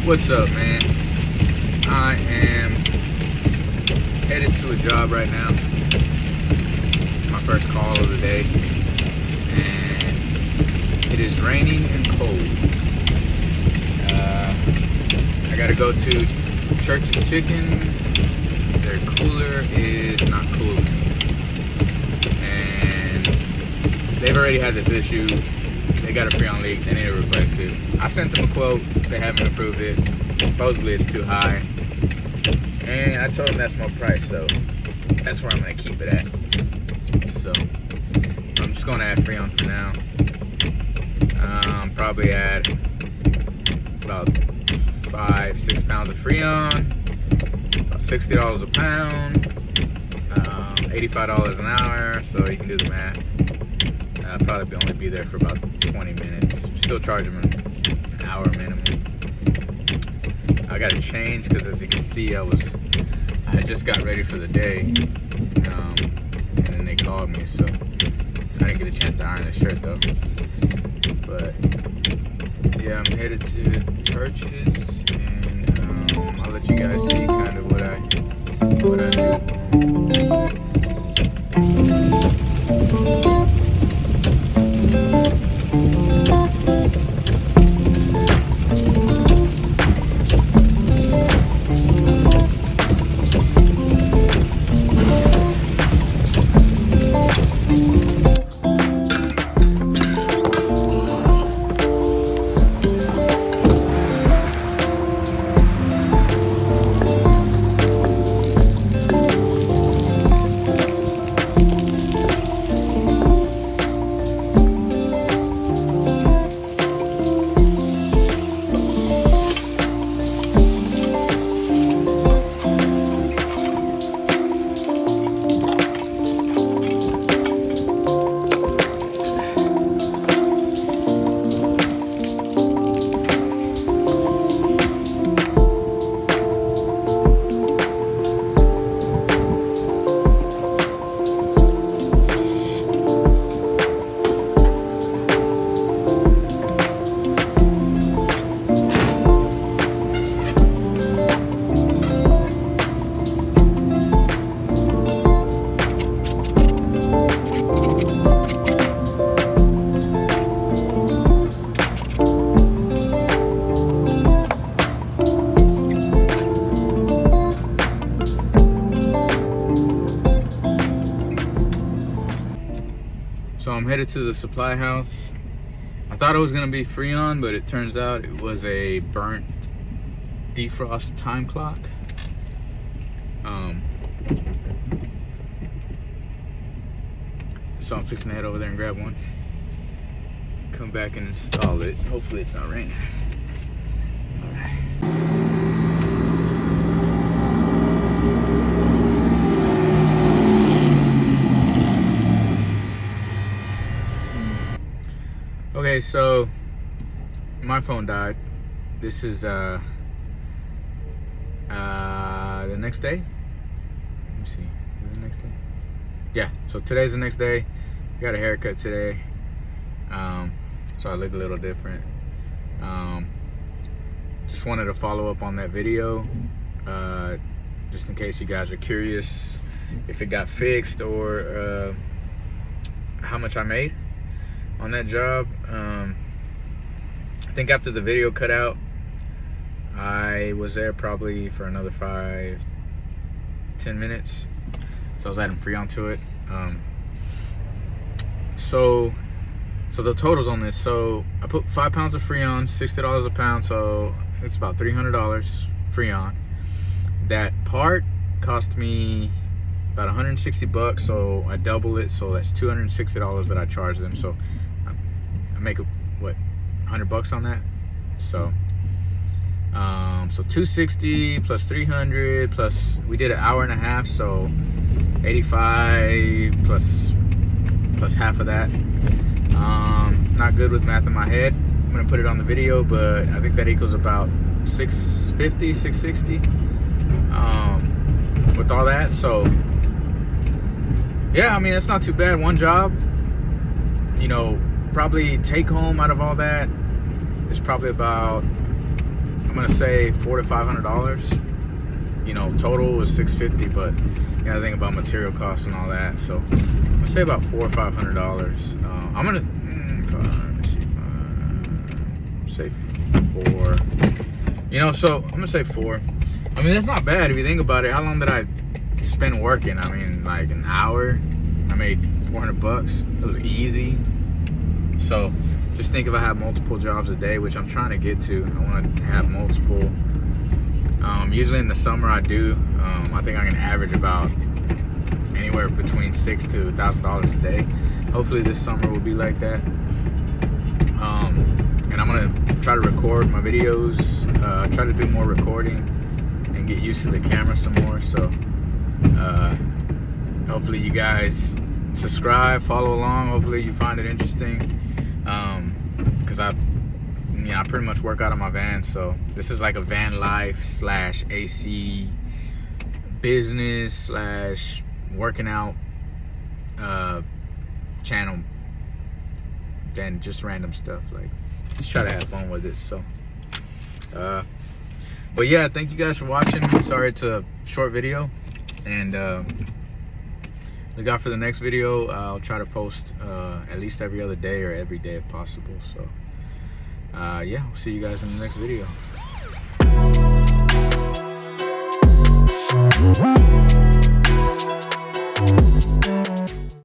What's up, man? I am headed to a job right now. It's my first call of the day, and it is raining and cold. I gotta go to Church's Chicken. Their cooler is not cooling, and they've already had this issue. They got a Freon leak. They need to replace it. I sent them a quote. They haven't approved it. Supposedly it's too high, and I told them that's my price, so that's where I'm gonna keep it at. So I'm just gonna add Freon for now. Probably add about 5-6 pounds of Freon, about $60 a pound, $85 an hour. So you can do the math. I'll probably only be there for about 20 minutes. Still charge them an hour minimum. I got to change because, as you can see, I had just got ready for the day, and then they called me, so I didn't get a chance to iron the shirt though. But yeah, I'm headed to Church's, and I'll let you guys see kind of what I do. So I'm headed to the supply house. I thought it was gonna be Freon, but it turns out it was a burnt defrost time clock. So I'm fixing to head over there and grab one. Come back and install it. Hopefully it's not raining. All right. Okay, so my phone died. This is the next day. Let me see. Is it the next day? Yeah, so today's the next day. I got a haircut today. So I look a little different. Just wanted to follow up on that video. Just in case you guys are curious if it got fixed or how much I made on that job. I think after the video cut out, I was there probably for another 5-10 minutes. So I was adding Freon to it. So the totals on this. So I put 5 pounds of Freon, $60 a pound. So it's about $300 Freon. That part cost me about 160 bucks. So I double it. So that's $260 that I charge them. So I make what, 100 bucks on that. So so 260 plus 300 plus, we did an hour and a half, so 85 plus half of that. Not good with math in my head. I'm gonna put it on the video, but I think that equals about 650, 660 with all that. So yeah, I mean, it's not too bad. One job, you know, probably take home out of all that is probably about, I'm I'm gonna say $400 to $500. You know, total was $650, but you gotta think about material costs and all that. So I'm gonna say about $400 or $500. I'm gonna say 4. You know, so I'm gonna say 4. I mean, that's not bad if you think about it. How long did I spend working? I mean, like an hour. I made $400. It was easy. So just think if I have multiple jobs a day, which I'm trying to get to. I want to have multiple. Usually in the summer I do. I think I can average about anywhere between $6,000 to $1,000 a day. Hopefully this summer will be like that. And I'm gonna try to record my videos. Try to do more recording and get used to the camera some more. So hopefully you guys subscribe, follow along. Hopefully you find it interesting. Because I pretty much work out of my van, so this is like a van life / AC business / working out channel, than just random stuff. Like, just try to have fun with it. So but yeah, thank you guys for watching. Sorry it's a short video, and look out for the next video. I'll try to post at least every other day or every day if possible. So yeah, we'll see you guys in the next video.